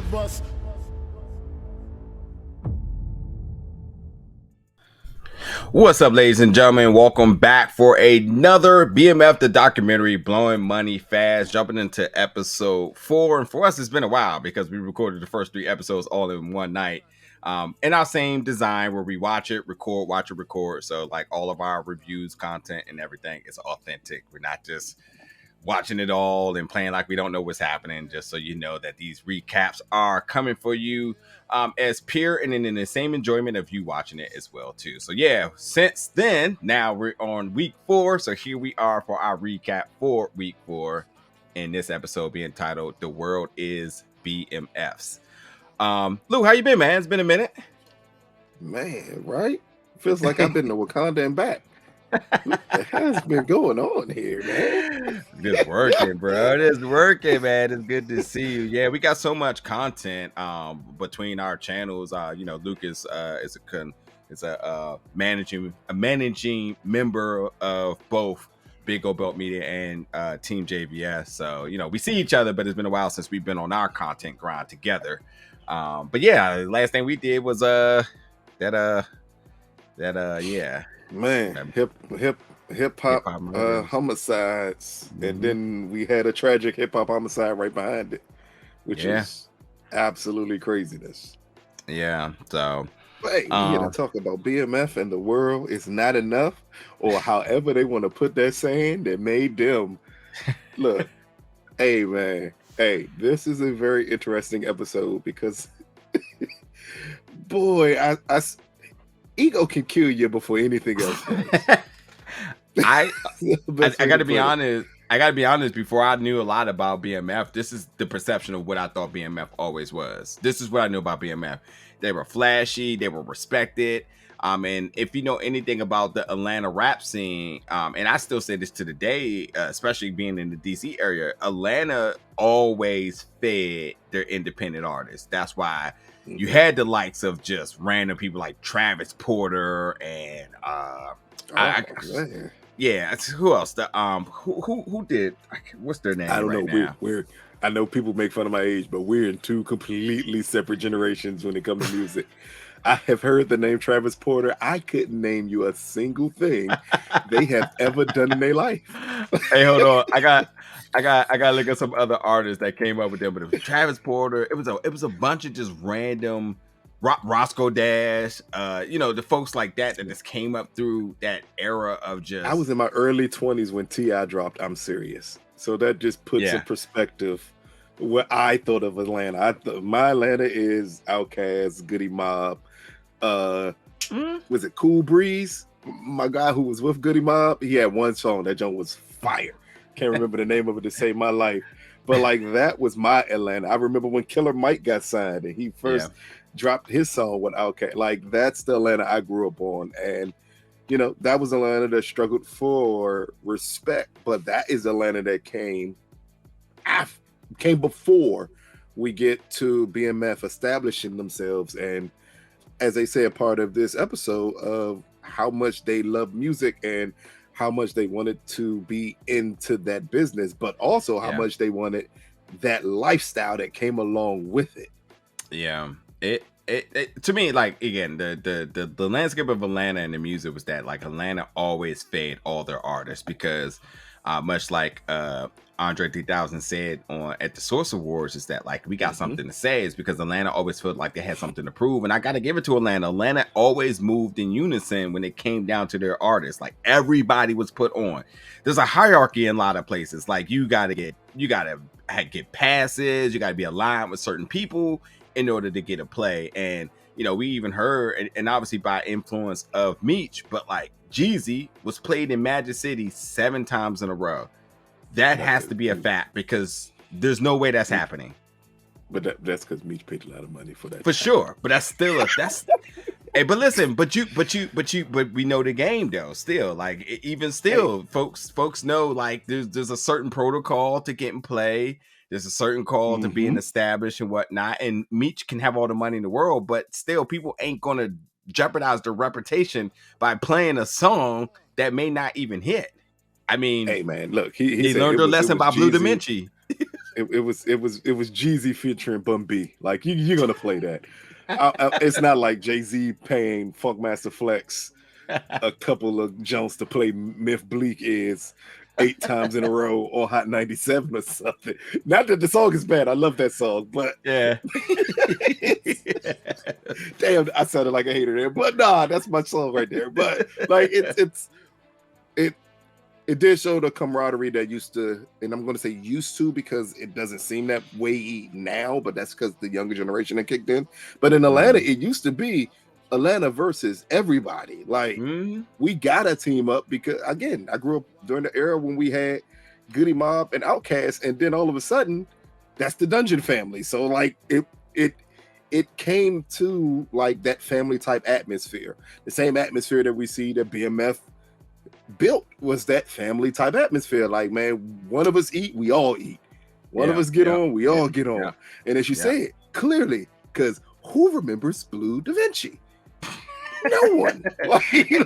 the bus. What's up, ladies and gentlemen? Welcome back for another BMF the documentary, blowing money fast, jumping into episode 4. And for us, it's been a while because we recorded the first 3 episodes all in one night. In our same design where we watch it, record. So like all of our reviews, content, and everything is authentic. We're not just watching it all and playing like we don't know what's happening, just so you know that these recaps are coming for you as pure and in the same enjoyment of you watching it as well too. So yeah, since then, now we're on week 4, so here we are for our recap for week 4, and this episode being titled "The World Is BMFs." Lou, how you been, man? It's been a minute. Man, right? Feels like I've been to Wakanda and back. What the hell's been going on here, man? It's working, bro. It is working, man. It's good to see you. Yeah, we got so much content between our channels. Luke is a managing member of both Big O Belt Media and Team JVS. So we see each other, but it's been a while since we've been on our content grind together. But yeah, the last thing we did was Man, hip hop homicides, and then we had a tragic hip hop homicide right behind it, which is absolutely craziness. Yeah, so hey, we to talk about BMF and the world is not enough, or however they want to put that saying that made them look. Hey man, this is a very interesting episode because boy, I ego can kill you before anything else does. I gotta be honest. I gotta be honest. Before I knew a lot about BMF, this is the perception of what I thought BMF always was. This is what I knew about BMF. They were flashy. They were respected. And if you know anything about the Atlanta rap scene, and I still say this to the day, especially being in the DC area, Atlanta always fed their independent artists. That's why you had the likes of just random people like Travis Porter and who else? Who did? What's their name? I don't right know. Now? I know people make fun of my age, but we're in 2 completely separate generations when it comes to music. I have heard the name Travis Porter. I couldn't name you a single thing they have ever done in their life. Hey, hold on. I gotta look at some other artists that came up with them, but it was Travis Porter. It was a bunch of just random Roscoe Dash, the folks like that just came up through that era of just. I was in my early 20s when T.I. dropped I'm Serious. So that just puts in perspective what I thought of Atlanta. My Atlanta is Outkast, Goody Mob. Was it Cool Breeze? My guy who was with Goody Mob, he had one song. That joint was fire. Can't remember the name of it to save my life. But like that was my Atlanta. I remember when Killer Mike got signed and he first dropped his song with Outkast. Like that's the Atlanta I grew up on. And that was Atlanta that struggled for respect. But that is Atlanta that came before we get to BMF establishing themselves, and as they say, a part of this episode of how much they love music and how much they wanted to be into that business, but also how much they wanted that lifestyle that came along with it. Yeah, it to me, like again, the landscape of Atlanta and the music was that like Atlanta always fed all their artists because much like Andre 3000 said at the Source Awards, is that like we got something to say. Is because Atlanta always felt like they had something to prove, and I got to give it to Atlanta. Atlanta always moved in unison when it came down to their artists. Like everybody was put on. There's a hierarchy in a lot of places. Like you gotta get passes. You gotta be aligned with certain people in order to get a play. And we even heard, and obviously by influence of Meech, but like Jeezy was played in Magic City 7 times in a row. That has to be a fact because there's no way that's happening. But that's because Meech paid a lot of money for that. For sure, but that's still Hey, but listen, but we know the game though. Still, like even still, folks know like there's a certain protocol to get in play. There's a certain call to being established and whatnot. And Meech can have all the money in the world, but still, people ain't gonna jeopardize their reputation by playing a song that may not even hit. I mean, hey man, look, he learned a lesson by Blue Da Vinci. it was Jeezy featuring Bun B. Like you're gonna play that. It's not like Jay-Z paying Funkmaster Flex a couple of Jones to play Myth Bleak is 8 times in a row or Hot 97 or something. Not that the song is bad. I love that song, but Yeah. damn, I sounded like a hater there. But nah, that's my song right there. But like it did show the camaraderie that used to, and I'm going to say used to because it doesn't seem that way now, but that's because the younger generation had kicked in. But in Atlanta, it used to be Atlanta versus everybody. Like we got to team up because again, I grew up during the era when we had Goody Mob and Outkast, and then all of a sudden, that's the Dungeon Family. So like it came to like that family type atmosphere, the same atmosphere that we see that BMF built was that family type atmosphere. Like, man, one of us eat, we all eat. One of us get on, we all get on. And as you said, clearly, because who remembers Blue Da Vinci? No one.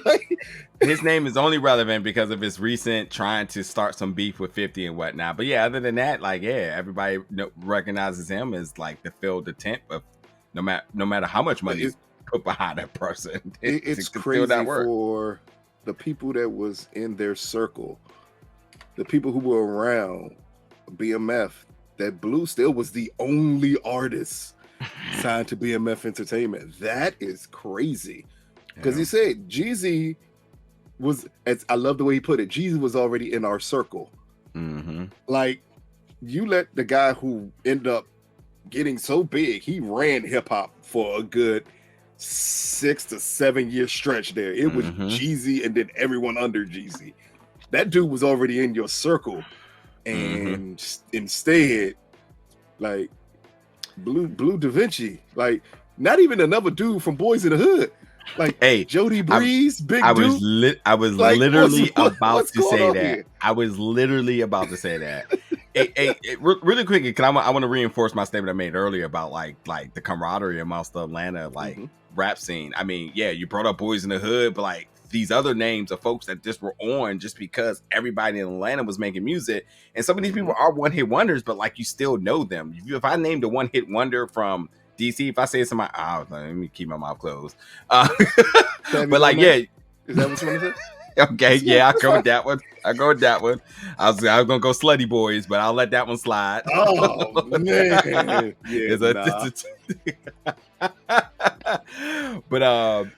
like, his name is only relevant because of his recent trying to start some beef with 50 and whatnot. But yeah, other than that, like, yeah, everybody recognizes him as like the fill the tent of no matter how much money is put behind that person. It's crazy for the people that was in their circle, the people who were around BMF, that Blue still was the only artist signed to BMF Entertainment. That is crazy. Because he said Jeezy was, as I love the way he put it, Jeezy was already in our circle. Like, you let the guy who ended up getting so big, he ran hip hop for a good 6 to 7 year stretch there. It was Jeezy and then everyone under Jeezy. That dude was already in your circle. And instead, like Blue Da Vinci, like not even another dude from Boys in the Hood. Like, hey, Jody Breeze, I was literally about to say that. I was literally about to say that. Hey, really quick, because I want to reinforce my statement I made earlier about like the camaraderie amongst the Atlanta rap scene. I mean, yeah, you brought up Boys in the Hood, but like these other names of folks that just were on just because everybody in Atlanta was making music, and some of these people are one hit wonders, but like you still know them. If I named a one hit wonder from DC, if I say somebody, let me keep my mouth closed. But like, yeah, is that what you want to say? Okay, yeah, I'll go with that one. I was gonna go Slutty Boys, but I'll let that one slide. Oh man, yeah. But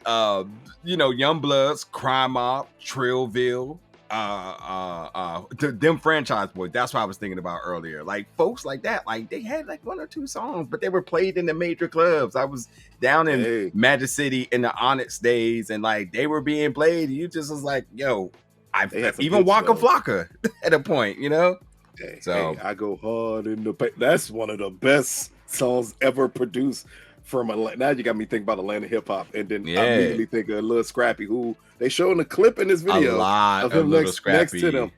Young Bloods, Crime Mob, Trillville, them franchise boys. That's what I was thinking about earlier. Like folks like that, like they had like 1 or 2 songs, but they were played in the major clubs. I was down in Magic City in the Onyx days, and like they were being played. You just was like, yo, even Waka Flocka at a point, So I go hard in the paint. That's one of the best songs ever produced from Atlanta. Now you got me thinking about Atlanta hip hop, and then I immediately think of Lil Scrappy, who they showing a clip in this video of him next to them.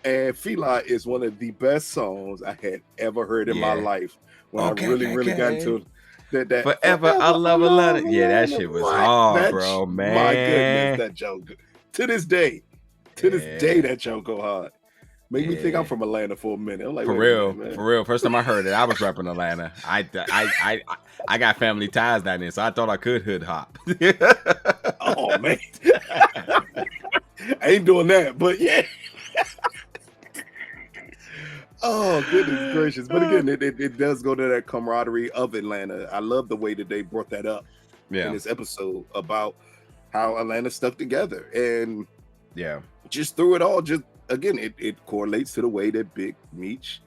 And Fila is one of the best songs I had ever heard in my life. When I really got into that Forever I Love Atlanta. Yeah, that shit was hard, bro, man. My goodness, that joke. To this day, that joke go hard. Make me think I'm from Atlanta for a minute. I'm like, for real. First time I heard it, I was rapping Atlanta. I got family ties down there, so I thought I could hood hop. Oh man, I ain't doing that, but yeah. Oh goodness gracious! But again, it does go to that camaraderie of Atlanta. I love the way that they brought that up in this episode about how Atlanta stuck together, and just through it all, just. Again, it correlates to the way that Big Meech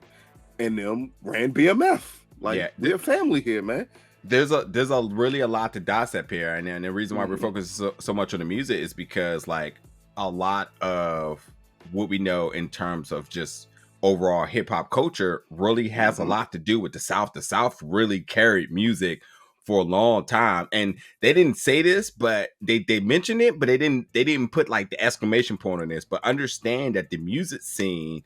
and them ran BMF. Like they're family here, man. There's a really a lot to dissect here, and the reason why we're focusing so much on the music is because like a lot of what we know in terms of just overall hip hop culture really has a lot to do with the South. The South really carried music for a long time, and they didn't say this, but they mentioned it, but they didn't put like the exclamation point on this. But understand that the music scene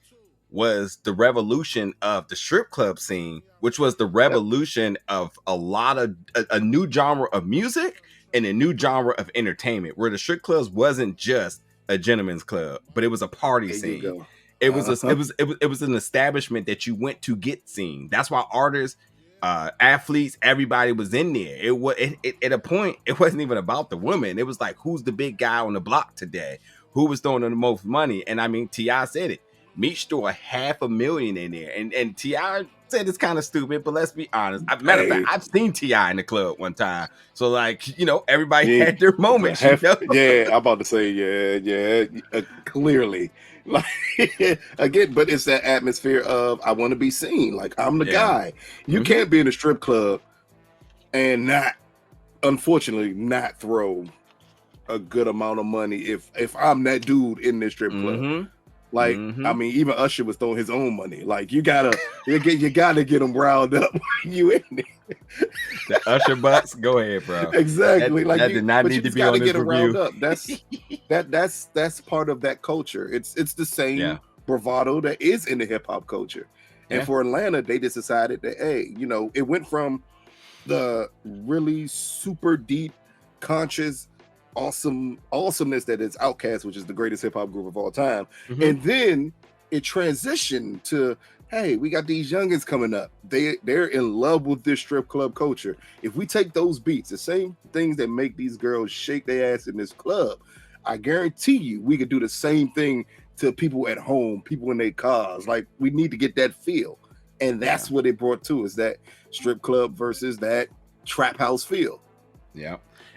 was the revolution of the strip club scene, which was the revolution of a lot of a new genre of music and a new genre of entertainment, where the strip clubs wasn't just a gentleman's club, but it was a party scene. It was an establishment that you went to get seen. That's why artists, athletes, everybody was in there. At a point, it wasn't even about the women. It was like, who's the big guy on the block today? Who was throwing the most money? And I mean, T.I. said it. Meech threw $500,000 in there, and T.I. said it's kind of stupid, but let's be honest. Matter of fact, Hey, I've seen T.I. in the club one time, so like, everybody yeah, had their moments. yeah. I'm about to say, yeah, clearly, like again, but it's that atmosphere of I want to be seen. Like I'm the Yeah. guy. You Mhm. can't be in a strip club and not, unfortunately, not throw a good amount of money if I'm that dude in this strip club. Mhm. Like, I Mhm. mean, even Usher was throwing his own money. Like, you gotta get him riled up when you in there. The Usher butts, go ahead, bro. That Exactly. Like that you, did not but you need to just be gotta on get this him riled review. up. That's part of that culture. It's the Yeah. same bravado that is in the hip hop culture. And Yeah. for Atlanta, they just decided that, hey, it went from the really super deep, conscious, awesomeness that is Outkast, which is the greatest hip hop group of all time, Mhm. and then it transitioned to, hey, we got these youngins coming up. They're in love with this strip club culture. If we take those beats, the same things that make these girls shake their ass in this club, I guarantee you, we could do the same thing to people at home, people in their cars. Like we need to get that feel, and Yeah. that's what it brought to us, that strip club versus that trap house feel. Yeah.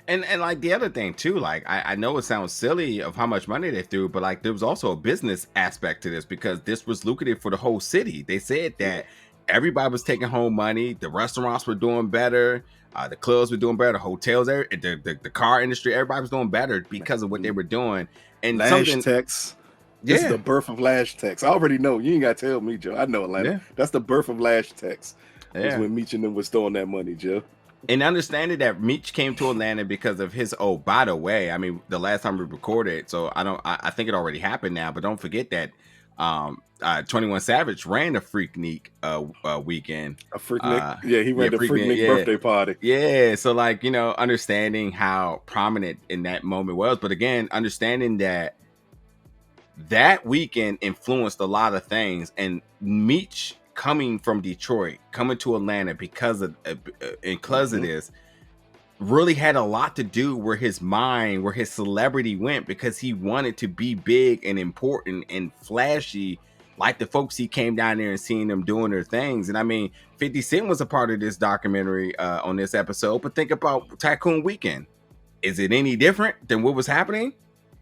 And like the other thing too, like I know it sounds silly of how much money they threw, but like there was also a business aspect to this because this was lucrative for the whole city. They said Yeah. that everybody was taking home money, the restaurants were doing better, the clubs were doing better, the hotels, the car industry, everybody was doing better because of what they were doing. And Lash something, Tex. This is yeah, the birth of Lash Tex. I already know. You ain't got to tell me, Joe. I know Atlanta. yeah, That's the birth of Lash Tex. Was yeah. when Meech and them was throwing that money, Joe. And understanding that Meech came to Atlanta because of his, oh, by the way, I mean, the last time we recorded, so I think it already happened now, but don't forget that 21 Savage ran the Freaknik weekend. A Freaknik. Yeah, he Yeah, ran the Freaknik, Freaknik yeah. birthday party. Yeah, so like, understanding how prominent in that moment was, but again, understanding that weekend influenced a lot of things, and Meech coming from Detroit, coming to Atlanta because of Mhm. this really had a lot to do where his celebrity went, because he wanted to be big and important and flashy like the folks he came down there and seeing them doing their things. And I mean, 50 Cent was a part of this documentary on this episode, but think about Tycoon Weekend. Is it any different than what was happening?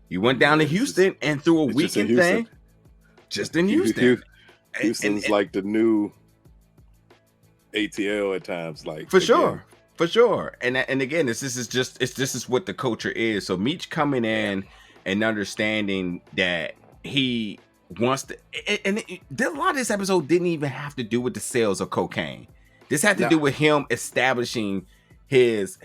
You went down to Yeah, Houston and threw a it's just in weekend Houston. thing just in Houston. Houston's And like the new ATL at times. Like for again, sure, for sure. And again, this is what the culture is. So Meech coming yeah, in and understanding that he wants to, a lot of this episode didn't even have to do with the sales of cocaine. This had to nah, do with him establishing his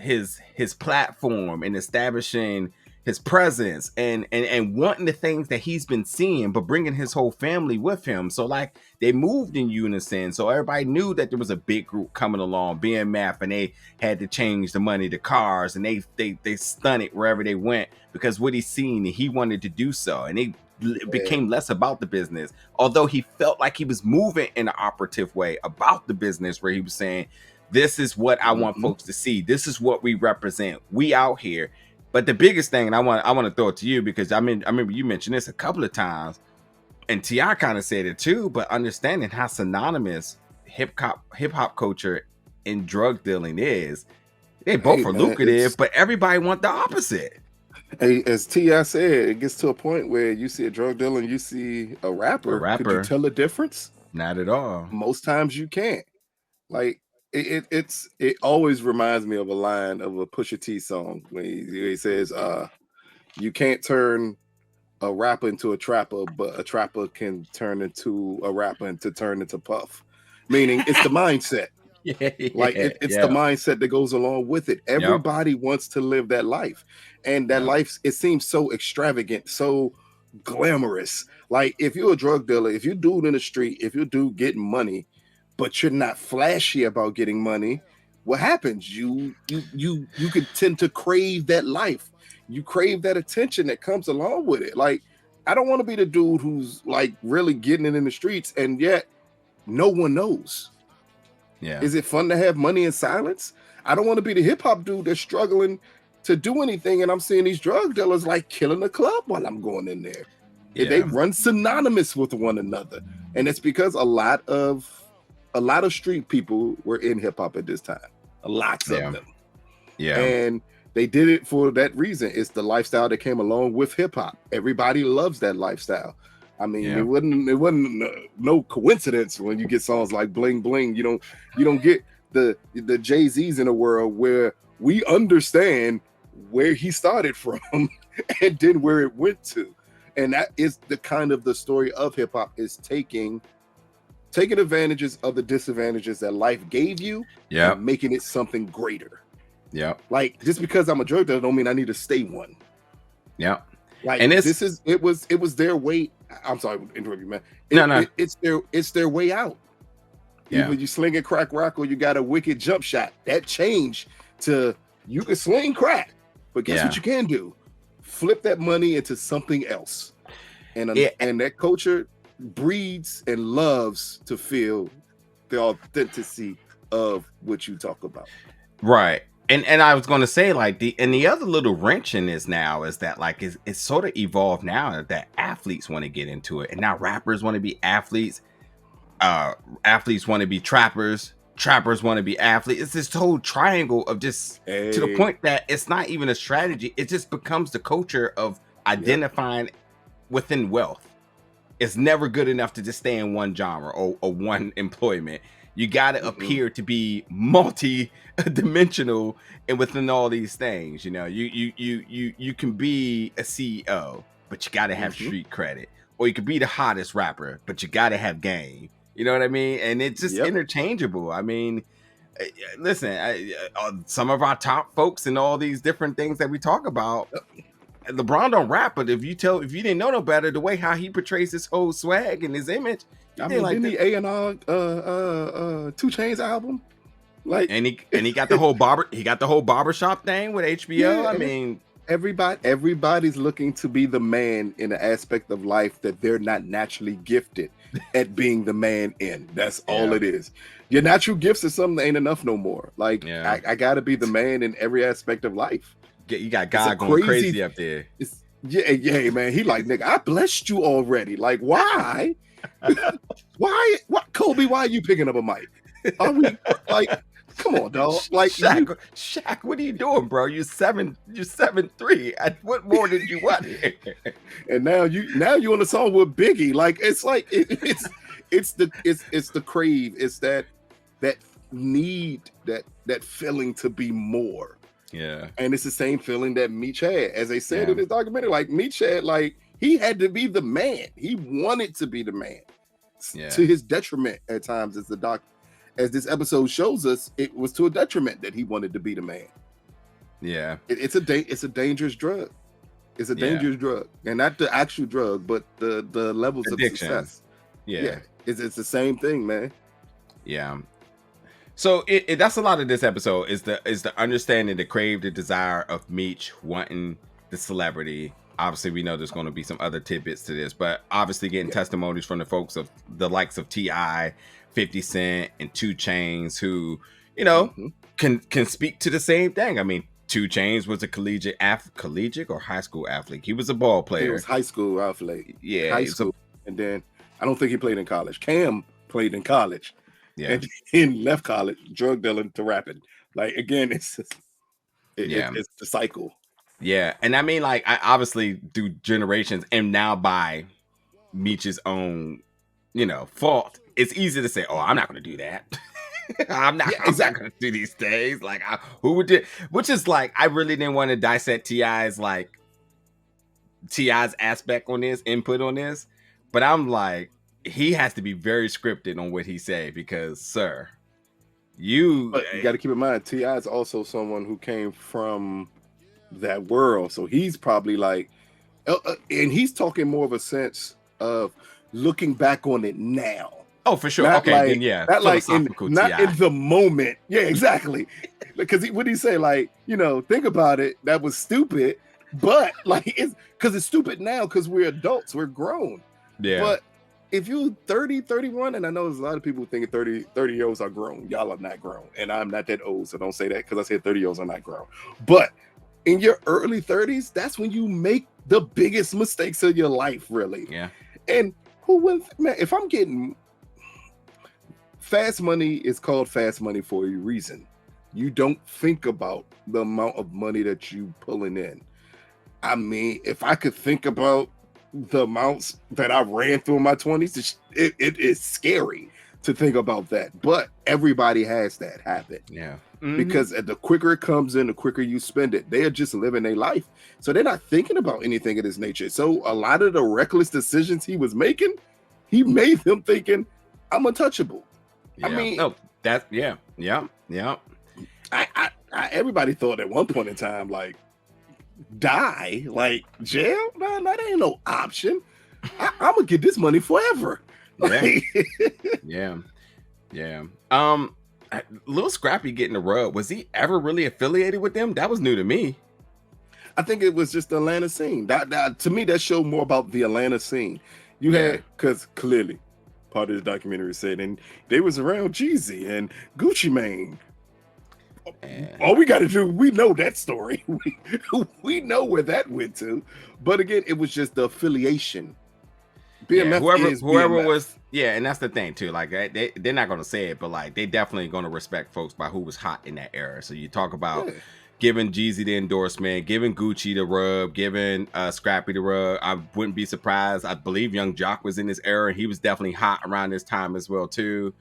platform and establishing his presence and wanting the things that he's been seeing, but bringing his whole family with him. So like they moved in unison, so everybody knew that there was a big group coming along, BMF, and they had to change the money, the cars, and they stunted wherever they went because what he seen, he wanted to do so, and it yeah, became less about the business. Although he felt like he was moving in an operative way about the business, where he was saying, "This is what I want mhm. folks to see. This is what we represent. We out here." But the biggest thing, and I want to throw it to you because I remember you mentioned this a couple of times, and Ti kind of said it too. But understanding how synonymous hip hop culture and drug dealing is, they Hey both are man, lucrative, but everybody want the opposite. as Ti said, it gets to a point where you see a drug dealer and you see a A rapper. Could you rapper, tell a difference? not at all. Most times you can't. Like it always reminds me of a line of a Pusha T song when he says, you can't turn a rapper into a trapper, but a trapper can turn into a rapper and to turn into Puff." Meaning it's the mindset. Yeah, Like yeah, it's the yeah, mindset that goes along with it. yep, Everybody wants to live that life. And that yep. life, it seems so extravagant, so glamorous. Like if you're a drug dealer, if you're dude in the street, if you're dude getting money, but you're not flashy about getting money, what happens? You could tend to crave that life. You crave that attention that comes along with it. Like I don't want to be the dude who's like really getting it in the streets, and yet no one knows. Yeah. Is it fun to have money in silence? I don't want to be the hip hop dude that's struggling to do anything, and I'm seeing these drug dealers like killing the club while I'm going in there. Yeah. They run synonymous with one another, and it's because a lot of street people were in hip hop at this time. Lots of them. Yeah. And they did it for that reason. It's the lifestyle that came along with hip hop. Everybody loves that lifestyle. I mean, it wasn't no coincidence when you get songs like Bling Bling. You don't get the Jay-Z's in a world where we understand where he started from and then where it went to. And that is the kind of the story of hip hop, is taking advantages of the disadvantages that life gave you, and making it something greater. Yeah. Like, just because I'm a drug dealer don't mean I need to stay one. Yeah. Like, and it was their way. I'm sorry to interrupt you, man. It's their way out. Yeah. Either you sling a crack rock or you got a wicked jump shot. That changed to you can sling crack, but guess what you can do? Flip that money into something else. And that culture breeds and loves to feel the authenticity of what you talk about. Right. And I was going to say, like, the other little wrench in this now is that, like, it's sort of evolved now that athletes want to get into it, and now rappers want to be athletes, athletes want to be trappers want to be athletes. It's this whole triangle of just to the point that it's not even a strategy. It just becomes the culture of identifying within wealth. It's never good enough to just stay in one genre or one employment. You got to appear to be multi-dimensional and within all these things. You know, you can be a CEO, but you got to have street credit, or you could be the hottest rapper, but you got to have game. You know what I mean? And it's just interchangeable. I mean, listen, some of our top folks and all these different things that we talk about, LeBron don't rap, but if you didn't know no better, the way how he portrays his whole swag and his image, I mean, like, didn't he A&R 2 Chainz album? Like, and he got the whole barbershop thing with HBO. I mean, everybody's looking to be the man in an aspect of life that they're not naturally gifted at being the man in. That's all it is. Your natural gifts is something that ain't enough no more. Like, I gotta be the man in every aspect of life. You got God going crazy up there. Yeah, man. He like, nigga, I blessed you already. Like, why? What, Kobe? Why are you picking up a mic? Are we like? Come on, dog. Like, Shaq, what are you doing, bro? You're 7'3". What more did you want? And now you on the song with Biggie. Like, it's like it's the crave. It's that need, that feeling to be more. Yeah. And it's the same feeling that Meech had. As they said in this documentary, like, Meech had, like, he had to be the man. He wanted to be the man. To his detriment at times, as this episode shows us, it was to a detriment that he wanted to be the man. Yeah. It's a dangerous drug. It's a dangerous drug. And not the actual drug, but the levels addiction. Of success. Yeah. It's the same thing, man. Yeah. So that's a lot of this episode is the understanding, the crave, the desire of Meech wanting the celebrity. Obviously, we know there's going to be some other tidbits to this, but obviously getting testimonies from the folks of the likes of T.I., 50 Cent, and 2 Chainz, who, you know, can speak to the same thing. I mean, 2 Chainz was a collegiate or high school athlete. He was a ball player. He was high school athlete. Yeah, high school, and then I don't think he played in college. Cam played in college. Yeah, and then left college, drug dealing to rapping. Like, again, it's the cycle. Yeah, and I mean, like, I obviously through generations, and now by Meech's own, you know, fault, it's easy to say, "Oh, I'm not going to do that." I'm not going to do these things. Like, who would do? Which is like, I really didn't want to dissect T.I.'s aspect on this, input on this, but I'm like, he has to be very scripted on what he say, because, sir, but you got to keep in mind, T.I. is also someone who came from that world, so he's probably like, and he's talking more of a sense of looking back on it now. Oh, for sure. Not okay, like, then yeah, not like not in the moment. Yeah, exactly. Because what he say, like, you know, think about it. That was stupid, But like it's because it's stupid now because we're adults, we're grown. Yeah. But if you're 30, 31, and I know there's a lot of people thinking 30-year-olds are grown. Y'all are not grown. And I'm not that old, so don't say that because I said 30-year-olds are not grown. But in your early 30s, that's when you make the biggest mistakes of your life, really. Yeah. And who would, man, if I'm getting fast money is called fast money for a reason. You don't think about the amount of money that you pulling in. I mean, if I could think about the amounts that I ran through in my 20s, it is scary to think about that. But everybody has that habit. Yeah. Because the quicker it comes in, the quicker you spend it. They're just living their life. So they're not thinking about anything of this nature. So a lot of the reckless decisions he was making, he made them thinking, I'm untouchable. Yeah. I mean, everybody thought at one point in time, like, die, like jail. Man, that ain't no option. I'm gonna get this money forever. Yeah. Little Scrappy getting the rub. Was he ever really affiliated with them? That was new to me. I think it was just the Atlanta scene. That to me, that showed more about the Atlanta scene. You had, because clearly part of the documentary said, and they was around Jeezy and Gucci Mane. All we got to do, we know that story. We know where that went to. But again, it was just the affiliation. BMF whoever BMF. was, and that's the thing too. Like they're not gonna say it, but like they definitely gonna respect folks by who was hot in that era. So you talk about giving Jeezy the endorsement, giving Gucci the rub, giving Scrappy the rub. I wouldn't be surprised. I believe Young Jock was in this era, and he was definitely hot around this time as well too.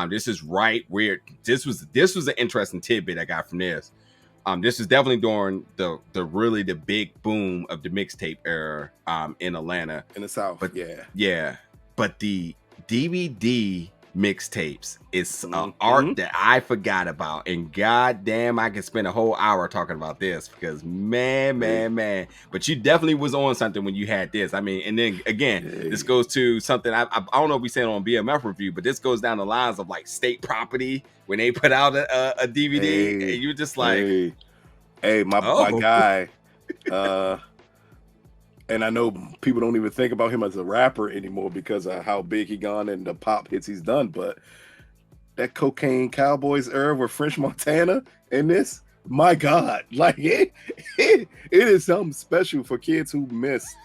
This is right where this was an interesting tidbit I got from this. This is definitely during the big boom of the mixtape era in Atlanta. In the South, but but the DVD mixtapes is art that I forgot about, and goddamn, I could spend a whole hour talking about this because man. But you definitely was on something when you had this. I mean, and then again, this goes to something I don't know if we said on BMF review, but this goes down the lines of like state property when they put out a DVD, and you're just like, my guy. And I know people don't even think about him as a rapper anymore because of how big he gone and the pop hits he's done. But that Cocaine Cowboys era with French Montana in this, my God, like it is something special for kids who missed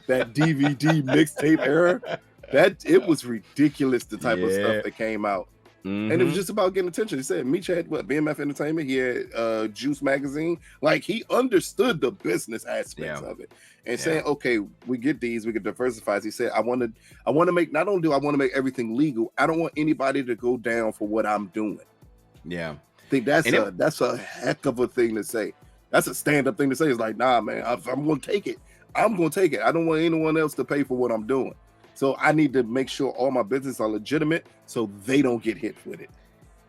that DVD mixtape era. That it was ridiculous, the type of stuff that came out. And it was just about getting attention. He said Meech had BMF Entertainment. He had Juice Magazine. Like he understood the business aspects of it, and saying, "Okay, we get these. We can diversify." He said, "I want to make. Not only do I want to make everything legal, I don't want anybody to go down for what I'm doing." Yeah, I think that's a heck of a thing to say. That's a stand-up thing to say. It's like, nah, man, I'm going to take it. I'm going to take it. I don't want anyone else to pay for what I'm doing. So I need to make sure all my business are legitimate so they don't get hit with it.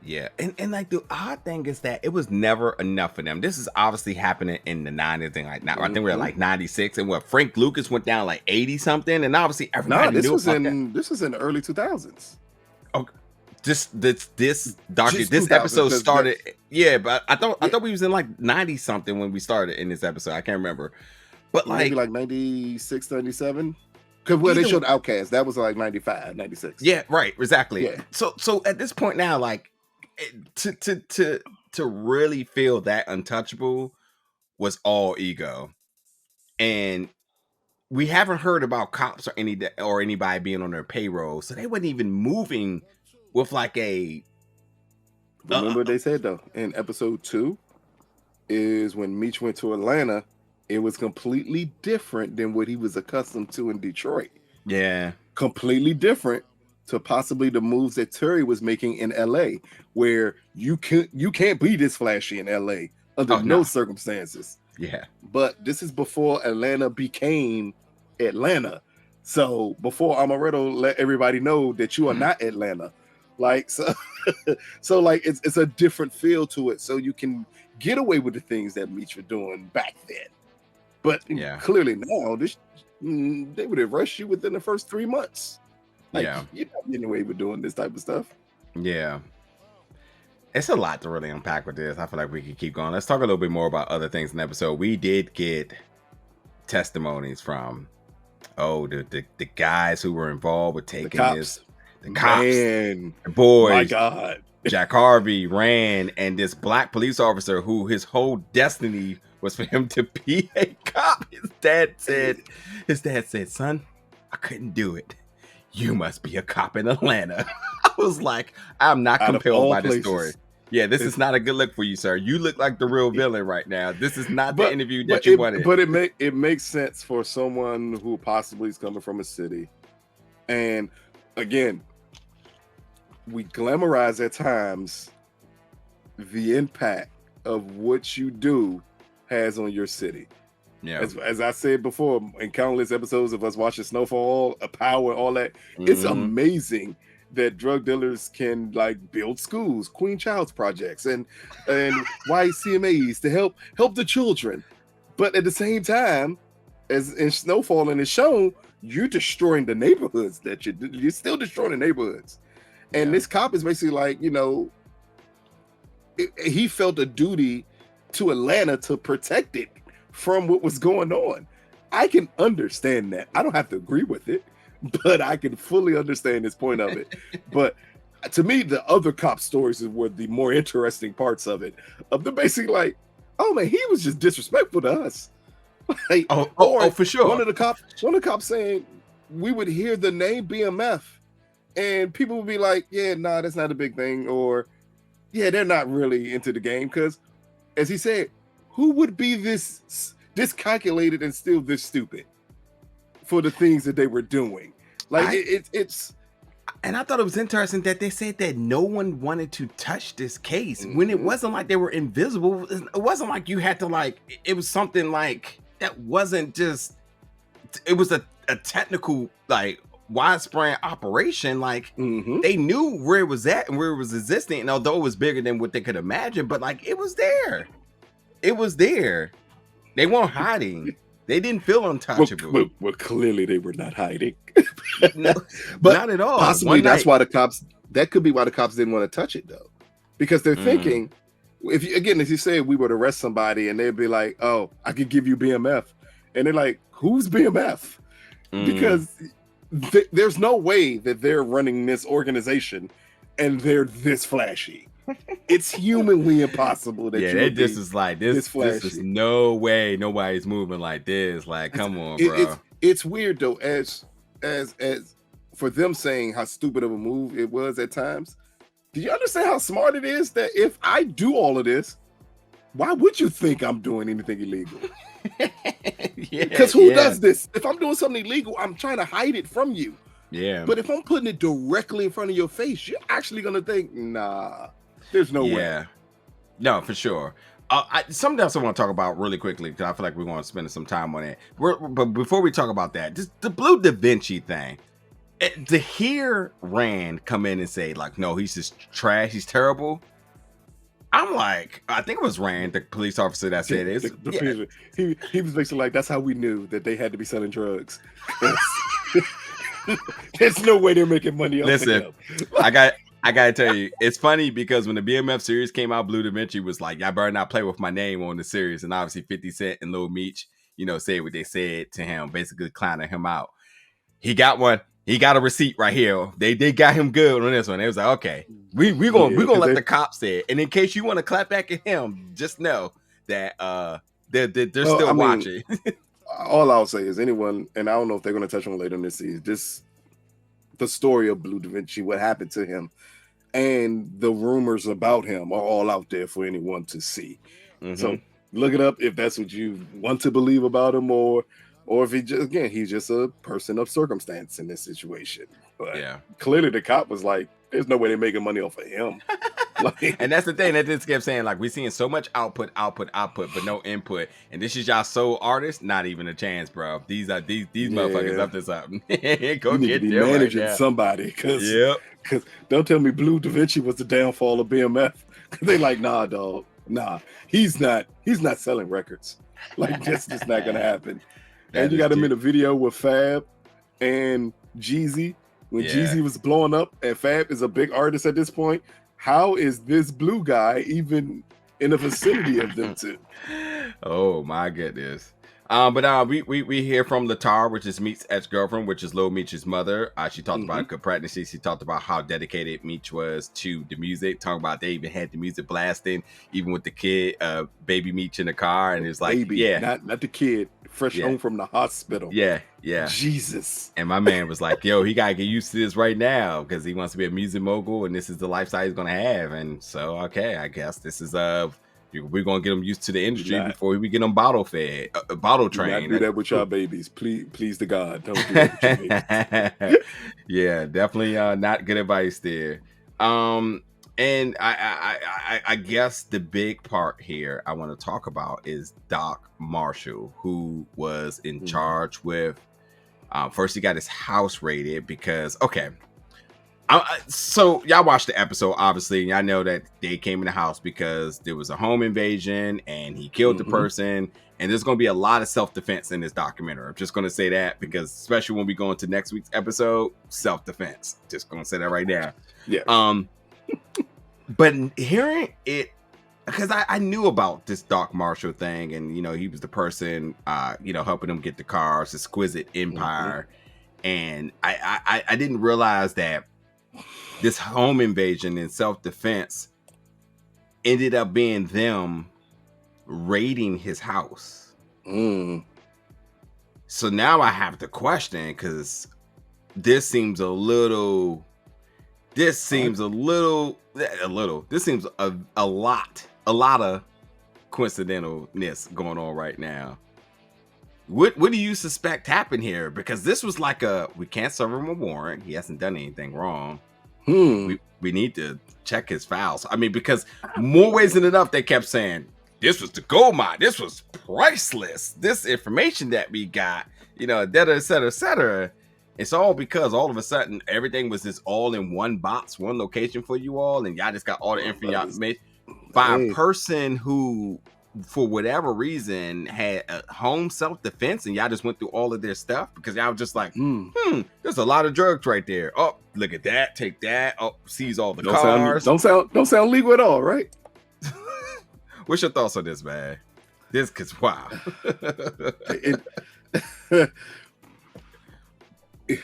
Yeah. And like the odd thing is that it was never enough for them. This is obviously happening in the 90s and like now I think we're at like 96 and what Frank Lucas went down like 80 something and obviously everybody this was in the early 2000s. Okay. This episode started but I thought we was in like 90 something when we started in this episode. I can't remember. But maybe like 96, 97. Because where they showed Outkast, that was like 95, 96. Yeah, right, exactly. Yeah. So at this point now, like to really feel that untouchable was all ego, and we haven't heard about cops or anybody being on their payroll, so they weren't even moving with like a. Remember what they said though in episode 2 is when Meech went to Atlanta. It was completely different than what he was accustomed to in Detroit. Yeah. Completely different to possibly the moves that Terry was making in LA, where you can't be this flashy in LA under no circumstances. Yeah. But this is before Atlanta became Atlanta. So before Amaretto let everybody know that you are not Atlanta. Like so like it's a different feel to it. So you can get away with the things that Meech were doing back then. But clearly now, they would have rushed you within the first 3 months. Like, you're not getting away with doing this type of stuff. Yeah. It's a lot to really unpack with this. I feel like we could keep going. Let's talk a little bit more about other things in the episode. We did get testimonies from the guys who were involved with taking the cops, man, the boys, my God, Jack Harvey, Rand, and this black police officer who his whole destiny was for him to be a cop. His dad said, son, I couldn't do it. You must be a cop in Atlanta. I was like, I'm not compelled by this story. Yeah, this is not a good look for you, sir. You look like the real villain right now. This is not the interview that you wanted. But it makes sense for someone who possibly is coming from a city. And again, we glamorize at times the impact of what you do has on your city. Yeah. As I said before in countless episodes of us watching Snowfall, Power, all that, it's amazing that drug dealers can like build schools, Queen Child's projects, and YCMAs to help the children. But at the same time, as in Snowfall and it's shown, you're destroying the neighborhoods that you're still destroying the neighborhoods. And this cop is basically like, he felt a duty to Atlanta to protect it from what was going on. I can understand that. I don't have to agree with it, but I can fully understand this point of it. But to me, the other cop stories were the more interesting parts of it. Of the basically like, oh man, he was just disrespectful to us. Like, for sure. One of the cops saying we would hear the name BMF, and people would be like, yeah, nah, that's not a big thing, or yeah, they're not really into the game. Because as he said, who would be this calculated and still this stupid for the things that they were doing? Like it's. And I thought it was interesting that they said that no one wanted to touch this case when it wasn't like they were invisible. It wasn't like you had to like. It was something like that. Wasn't just. It was a technical like widespread operation. Like they knew where it was at and where it was existing. And although it was bigger than what they could imagine, but like it was there. It was there. They weren't hiding. They didn't feel untouchable. Well, clearly they were not hiding. No, but not at all. Possibly that's why the cops. That could be why the cops didn't want to touch it though, because they're thinking, as you said, we would arrest somebody and they'd be like, "Oh, I could give you BMF," and they're like, "Who's BMF?" Because there's no way that they're running this organization and they're this flashy. It's humanly impossible that they just is like this. This is no way nobody's moving like this. Like, come on, bro. It's weird though, as for them saying how stupid of a move it was at times. Do you understand how smart it is that if I do all of this, why would you think I'm doing anything illegal? Because who does this? If I'm doing something illegal, I'm trying to hide it from you. Yeah. But if I'm putting it directly in front of your face, you're actually gonna think, nah. There's no way. No, for sure. Something else I want to talk about really quickly because I feel like we're going to spend some time on it. But before we talk about that, just the Blue Da Vinci thing. To hear Rand come in and say, like, no, he's just trash, he's terrible. I'm like, I think it was Rand, the police officer that said this. He was basically like, that's how we knew that they had to be selling drugs. There's no way they're making money off of him. I gotta tell you, it's funny because when the BMF series came out, Blue Da Vinci was like, y'all better not play with my name on the series. And obviously 50 Cent and Lil Meech, said what they said to him, basically clowning him out. He got one. He got a receipt right here. They got him good on this one. They was like, okay, we're gonna let the cops say it. And in case you want to clap back at him, just know that they're still watching. All I'll say is anyone, and I don't know if they're gonna touch on later in this season, the story of Blue Da Vinci, what happened to him, and the rumors about him are all out there for anyone to see. So look it up if that's what you want to believe about him, or if he's just a person of circumstance in this situation. But clearly the cop was like, there's no way they're making money off of him. And that's the thing that just kept saying, like, we're seeing so much output, but no input. And this is y'all sole artist, not even a chance, bro. These motherfuckers up to something. Go you need get to be them managing right somebody, because don't tell me Blue Da Vinci was the downfall of BMF. They like, nah, dog, nah, he's not selling records. Like, that's just not gonna happen. And you got him in a video with Fab and Jeezy when Jeezy was blowing up, and Fab is a big artist at this point. How is this blue guy even in the vicinity of them two? Oh my goodness. But we hear from Latar, which is Meech's ex-girlfriend, which is Lil Meech's mother. She talked about a good pregnancy. She talked about how dedicated Meech was to the music. Talking about they even had the music blasting, even with the kid, baby Meech in the car, and it's like, Baby, yeah, not the kid, fresh home from the hospital. yeah. Jesus. And my man was like, yo, he gotta get used to this right now because he wants to be a music mogul, and this is the lifestyle he's gonna have. And so, okay, I guess this is we're gonna get them used to the industry before we get them bottle fed, bottle trained. Do that with y'all babies, please to God. Don't do that with your babies. Yeah, definitely not good advice there. And I guess the big part here I want to talk about is Doc Marshall, who was in charge with. First, he got his house raided because so y'all watched the episode, obviously, and y'all know that they came in the house because there was a home invasion and he killed the person. And there's going to be a lot of self-defense in this documentary. I'm just going to say that because especially when we go into next week's episode, self-defense. Just going to say that right now. Yeah. But hearing it, because I knew about this Doc Marshall thing, and he was the person helping them get the cars, Exquisite Empire, and I didn't realize that this home invasion and self-defense ended up being them raiding his house. So now I have to question, because this seems a lot of coincidentalness going on right now. What do you suspect happened here? Because this was like we can't serve him a warrant. He hasn't done anything wrong. We need to check his files. I mean, because more ways than enough, they kept saying, this was the gold mine. This was priceless. This information that we got, et cetera. It's all because all of a sudden everything was just all in one box, one location for you all, and y'all just got all the information by a person who, for whatever reason, had a home self-defense, and y'all just went through all of their stuff because y'all was just like, there's a lot of drugs right there. Oh, look at that, take that. Oh, seize all the cars. Don't sound legal at all, right? What's your thoughts on this, man? This, cause wow.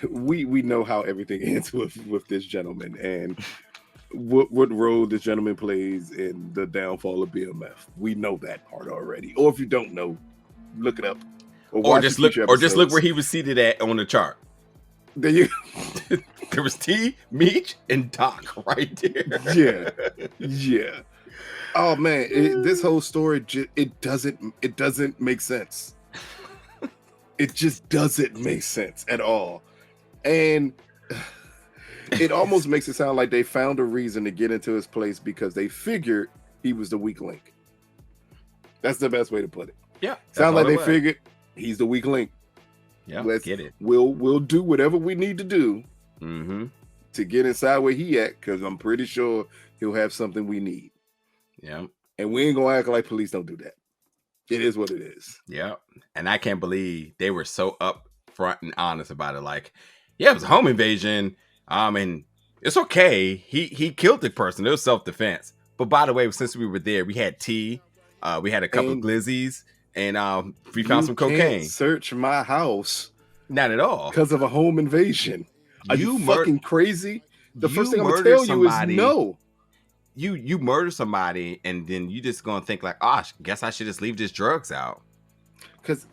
We know how everything ends with this gentleman and what role this gentleman plays in the downfall of BMF. We know that part already. Or if you don't know, look it up. Or just look where he was seated at on the chart. There was T, Meech, and Doc right there. Yeah. Oh man, this whole story it doesn't make sense. It just doesn't make sense at all. And it almost makes it sound like they found a reason to get into his place because they figured he was the weak link. That's the best way to put it. Yeah. Sounds like they figured he's the weak link. Yeah, get it. We'll do whatever we need to do to get inside where he at, because I'm pretty sure he'll have something we need. Yeah. And we ain't gonna act like police don't do that. It is what it is. Yeah. And I can't believe they were so upfront and honest about it. Like, yeah, it was a home invasion. And it's okay. He killed the person. It was self-defense. But by the way, since we were there, we had tea. We had a couple of glizzies, and we found some cocaine. Can't search my house. Not at all. Because of a home invasion. Are you fucking crazy? The first thing I'm gonna tell you is no. You murder somebody, and then you just gonna think like, I guess I should just leave these drugs out. Because,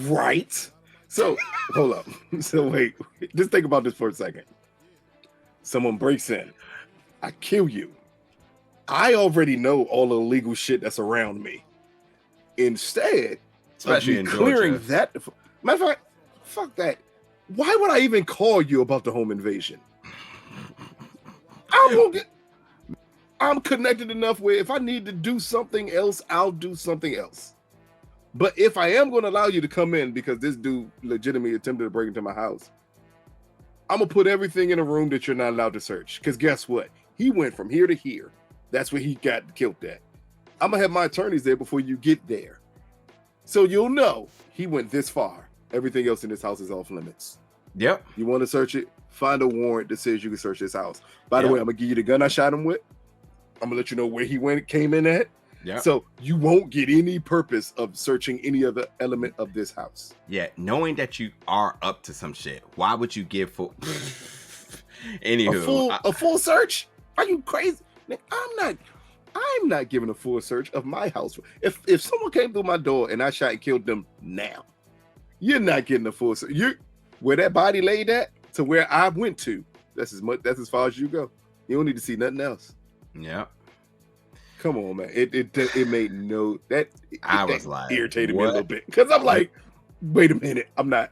right? So, hold up. So wait, just think about this for a second. Someone breaks in. I kill you. I already know all the illegal shit that's around me. Instead, especially in clearing Georgia. that. Matter of fact, fuck that. Why would I even call you about the home invasion? I'm connected enough where if I need to do something else, I'll do something else. But if I am going to allow you to come in because this dude legitimately attempted to break into my house, I'm going to put everything in a room that you're not allowed to search. Because guess what? He went from here to here. That's where he got killed at. I'm going to have my attorneys there before you get there. So you'll know he went this far. Everything else in this house is off limits. Yep. You want to search it? Find a warrant that says you can search this house. By the way, I'm going to give you the gun I shot him with. I'm going to let you know where he came in at. Yeah. So you won't get any purpose of searching any other element of this house. Yeah. Knowing that you are up to some shit, why would you give full? A Anywho, full search? Are you crazy? I'm not giving a full search of my house. If someone came through my door and I shot and killed them now, you're not getting a full search. Where that body laid at to where I went to. That's as far as you go. You don't need to see nothing else. Yeah. Come on, man. It made no that. I was like, irritated what? me a little bit because I'm like, wait a minute. I'm not.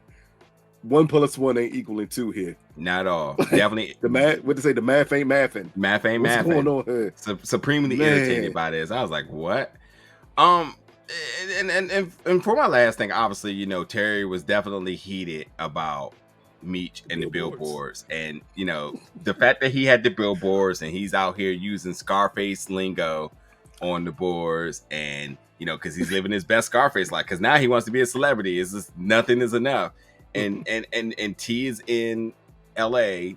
1 + 1 ain't equaling 2 here. Not at all. Definitely. The math. What to say? The math ain't mathing. Math ain't What's mathing. going on here? Supremely Man. irritated by this. I was like, what? And for my last thing, obviously, you know, Terry was definitely heated about Meech and the billboards, and you know, the fact that he had the billboards and he's out here using Scarface lingo on the boards, and you know, because he's living his best Scarface life, because now he wants to be a celebrity. It's just nothing is enough. And T is in LA.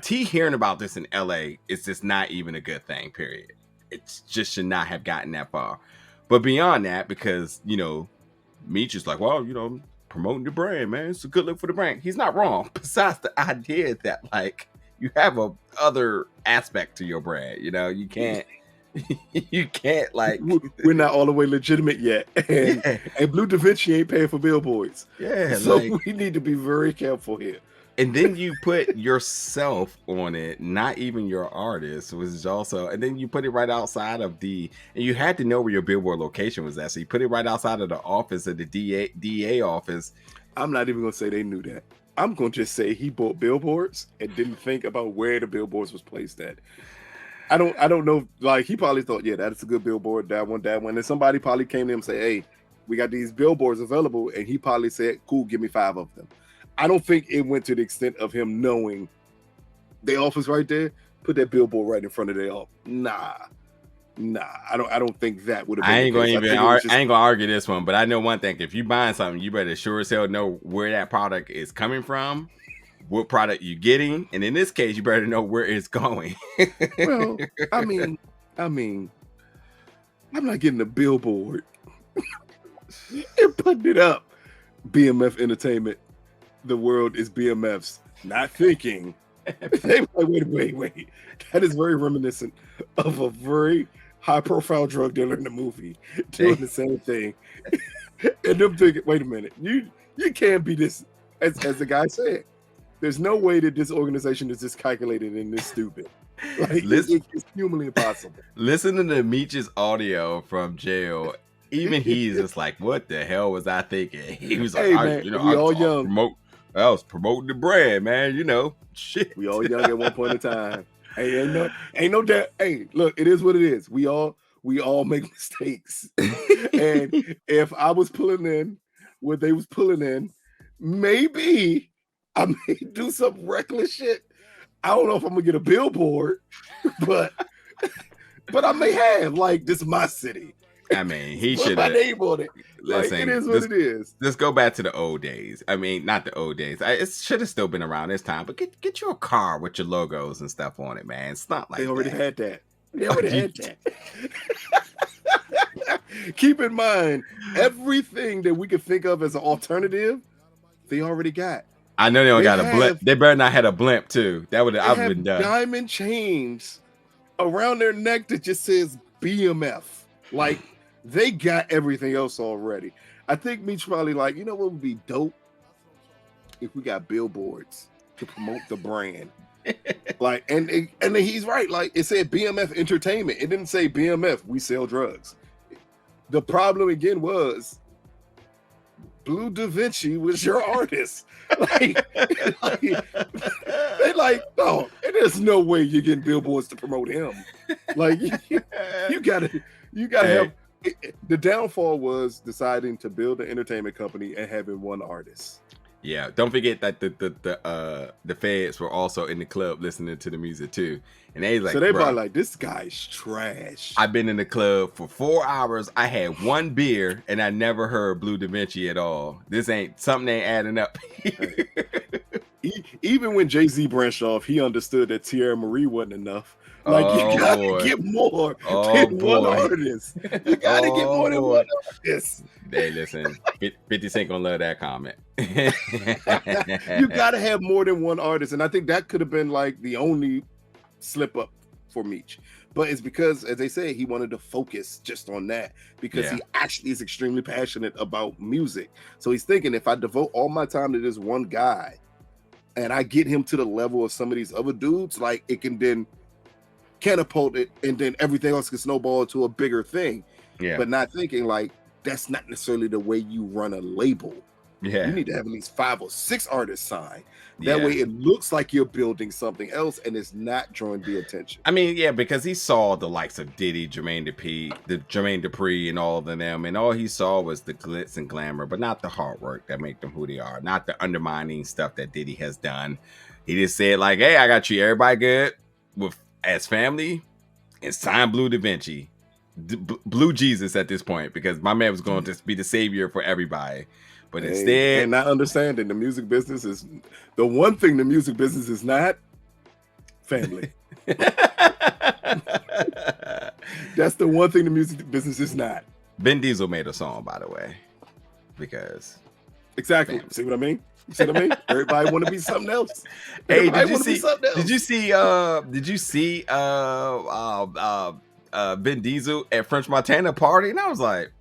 T hearing about this in LA is just not even a good thing, period. It just should not have gotten that far. But beyond that, because you know, Meech is like, well, you know, promoting the brand, man. It's a good look for the brand. He's not wrong. Besides the idea that like you have a other aspect to your brand, you know, you can't like, we're not all the way legitimate yet, and Blue Da Vinci ain't paying for billboards. Yeah, so like, we need to be very careful here. And then you put yourself on it, not even your artist, which is also, and then you put it right outside of and you had to know where your billboard location was at, so you put it right outside of the office of the DA office. I'm not even gonna say they knew that. I'm gonna just say he bought billboards and didn't think about where the billboards was placed at. I don't know. Like he probably thought, yeah, that's a good billboard. That one. And somebody probably came to him and say, hey, we got these billboards available, and he probably said, cool, give me 5 of them. I don't think it went to the extent of him knowing the office right there. Put that billboard right in front of their office. Nah. I don't think that would have been. I ain't gonna argue this one, but I know one thing: if you buying something, you better sure as hell know where that product is coming from, what product you're getting, and in this case, you better know where it's going. Well, I mean, I'm not getting a billboard. You're putting it up. BMF Entertainment. The world is BMF's. Not thinking. Wait. That is very reminiscent of a very high-profile drug dealer in the movie doing the same thing. And them thinking, wait a minute, you can't be this. As the guy said, there's no way that this organization is this calculated and this stupid. Like it's humanly impossible. Listening to Meech's audio from jail, even he's just like, "What the hell was I thinking?" He was like, man, we all young. I was promoting the brand, man. You know, shit. We all young at one point in time. Hey, ain't no doubt. Hey, look, it is what it is. We all make mistakes. And if I was pulling in what they was pulling in, maybe I may do some reckless shit. I don't know if I'm gonna get a billboard, but I may have. Like, this is my city. I mean, he should have. My name on it. Listen, like, it is what it is. Let's go back to the old days. I mean, not the old days. It should have still been around this time, but get you a car with your logos and stuff on it, man. It's not like they already had that. They already had that. Keep in mind, everything that we could think of as an alternative, they already got. I know they don't got a blimp. They better not had a blimp too. That would have been done. Diamond chains around their neck that just says BMF. Like, they got everything else already. I think Meech probably like, you know what would be dope? If we got billboards to promote the brand. Like, and then he's right. Like, it said BMF Entertainment. It didn't say BMF, we sell drugs. The problem again was Blue Da Vinci was your artist. They like, no, there's no way you're getting billboards to promote him. Like, you gotta have. The downfall was deciding to build an entertainment company and having one artist. Yeah, don't forget that the feds were also in the club listening to the music too, and they like, so they probably like, this guy's trash. I've been in the club for 4 hours. I had 1 beer, and I never heard Blue Da Vinci at all. This something ain't adding up. Even when Jay-Z branched off, he understood that Tierra Marie wasn't enough. Like, you Oh gotta boy. get more Oh than one boy. artist. You gotta get Oh more than boy. one artist. Hey, listen, 50 Cent gonna love that comment. You gotta have more than one artist, and I think that could have been like the only slip up for Meech. But it's because, as they say, he wanted to focus just on that because Yeah. he actually is extremely passionate about music. So he's thinking, if I devote all my time to this one guy and I get him to the level of some of these other dudes, like, it can then catapult it, and then everything else can snowball to a bigger thing. Yeah. But not thinking, like, that's not necessarily the way you run a label. Yeah. You need to have at least 5 or 6 artists signed. That Yeah. way it looks like you're building something else and it's not drawing the attention. I mean, yeah, because he saw the likes of Diddy, Jermaine Dupri, and all of them, and all he saw was the glitz and glamour, but not the hard work that make them who they are, not the undermining stuff that Diddy has done. He just said, like, hey, I got you everybody good with as family, and sign Blue Da Vinci, Blue Jesus at this point, because my man was going to be the savior for everybody. But instead, and not understanding the music business is the one thing the music business is not family. That's the one thing the music business is not. Vin Diesel made a song, by the way, because exactly. Family. See what I mean? You see what I mean? Everybody want to be something else. Hey, Everybody did you wanna be see? something else. Did you see? Vin Diesel at French Montana party, and I was like,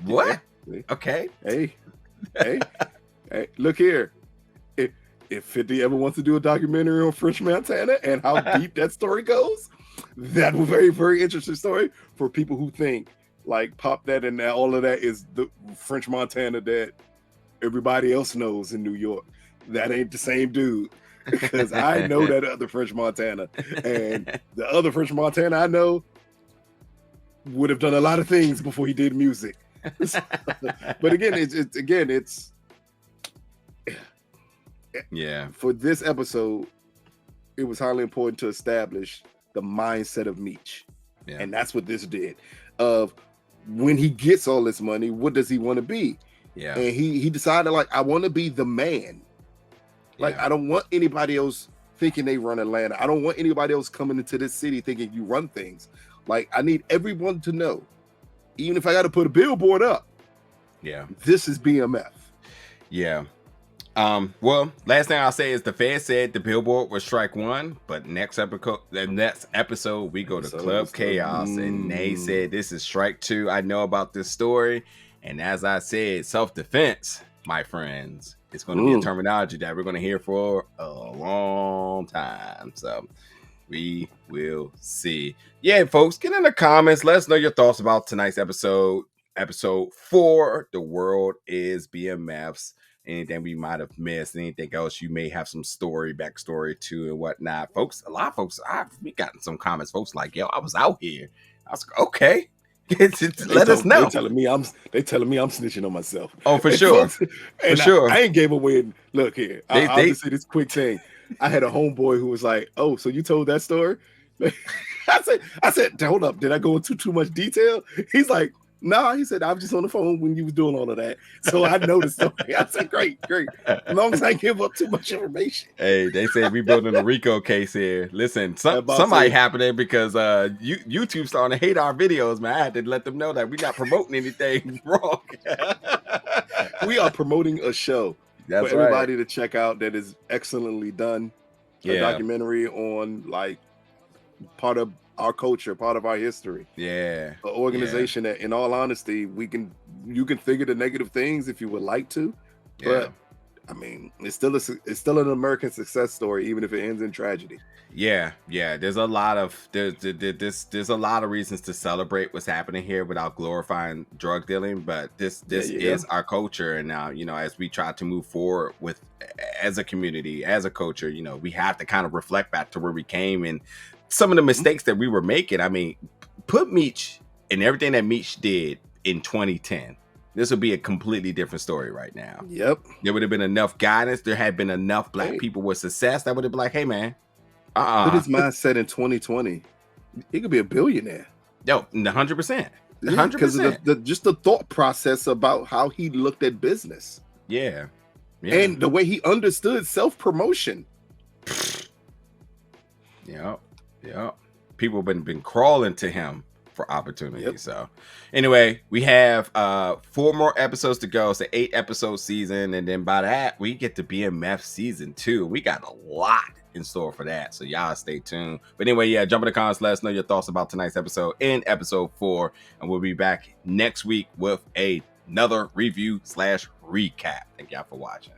what? Yeah. Okay. Hey, look here. If 50 ever wants to do a documentary on French Montana and how deep that story goes, that was a very, very interesting story for people who think like Pop That and all of that is the French Montana that everybody else knows in New York. That ain't the same dude. Because I know that other French Montana, and the other French Montana I know would have done a lot of things before he did music. But again, it's Yeah. For this episode, it was highly important to establish the mindset of Meech. Yeah. And that's what this did. Of when he gets all this money, what does he want to be? Yeah. And he decided, like, I want to be the man. Like, Yeah. I don't want anybody else thinking they run Atlanta. I don't want anybody else coming into this city thinking you run things. Like, I need everyone to know, even if I got to put a billboard up. Yeah. This is BMF. Yeah. Well, last thing I'll say is the Fed said the billboard was strike one, but next episode we go to Club Chaos, and they said this is strike two. I know about this story, and as I said, self-defense, my friends, it's going to be a terminology that we're going to hear for a long time. So we will see. Yeah, folks, get in the comments. Let us know your thoughts about tonight's episode. Episode 4, The World is BMF's. Anything we might have missed, anything else you may have some backstory to and whatnot. Folks, a lot of folks, we gotten some comments, folks like, yo, I was out here. I was like, okay. Let us know. They telling me I'm snitching on myself. Oh, for sure. Folks, for sure. I ain't gave away. Look here. I'll just say this quick thing. I had a homeboy who was like, oh, so you told that story? I said, hold up. Did I go into too much detail? He's like, no, he said, I was just on the phone when you was doing all of that. So I know the story. I said, great. As long as I give up too much information. Hey, they said we building a RICO case here. Listen, somebody happening because YouTube starting to hate our videos, man. I had to let them know that we're not promoting anything wrong. We are promoting a show for everybody to check out that is excellently done. A documentary on like part of our culture, part of our history. Yeah. An organization that, in all honesty, you can figure the negative things if you would like to. But I mean, it's still an American success story, even if it ends in tragedy. Yeah. There's a lot of there's a lot of reasons to celebrate what's happening here without glorifying drug dealing. But this is our culture, and now as we try to move forward with as a community, as a culture, we have to kind of reflect back to where we came and some of the mistakes that we were making. I mean, put Meech and everything that Meech did in 2010. This would be a completely different story right now. Yep. There would have been enough guidance. There had been enough black people with success that would have been like, hey, man. Put his mindset in 2020. He could be a billionaire. Yo, 100%. 100%. Because of just the thought process about how he looked at business. Yeah. And the way he understood self-promotion. Yeah. people have been crawling to him for opportunity. Yep. So anyway, we have 4 more episodes to go. It's an 8-episode season, and then by that we get to BMF season 2. We got a lot in store for that, so y'all stay tuned. But anyway, yeah, jump in the comments, let us know your thoughts about tonight's episode in episode 4, and we'll be back next week with another review / recap. Thank y'all for watching.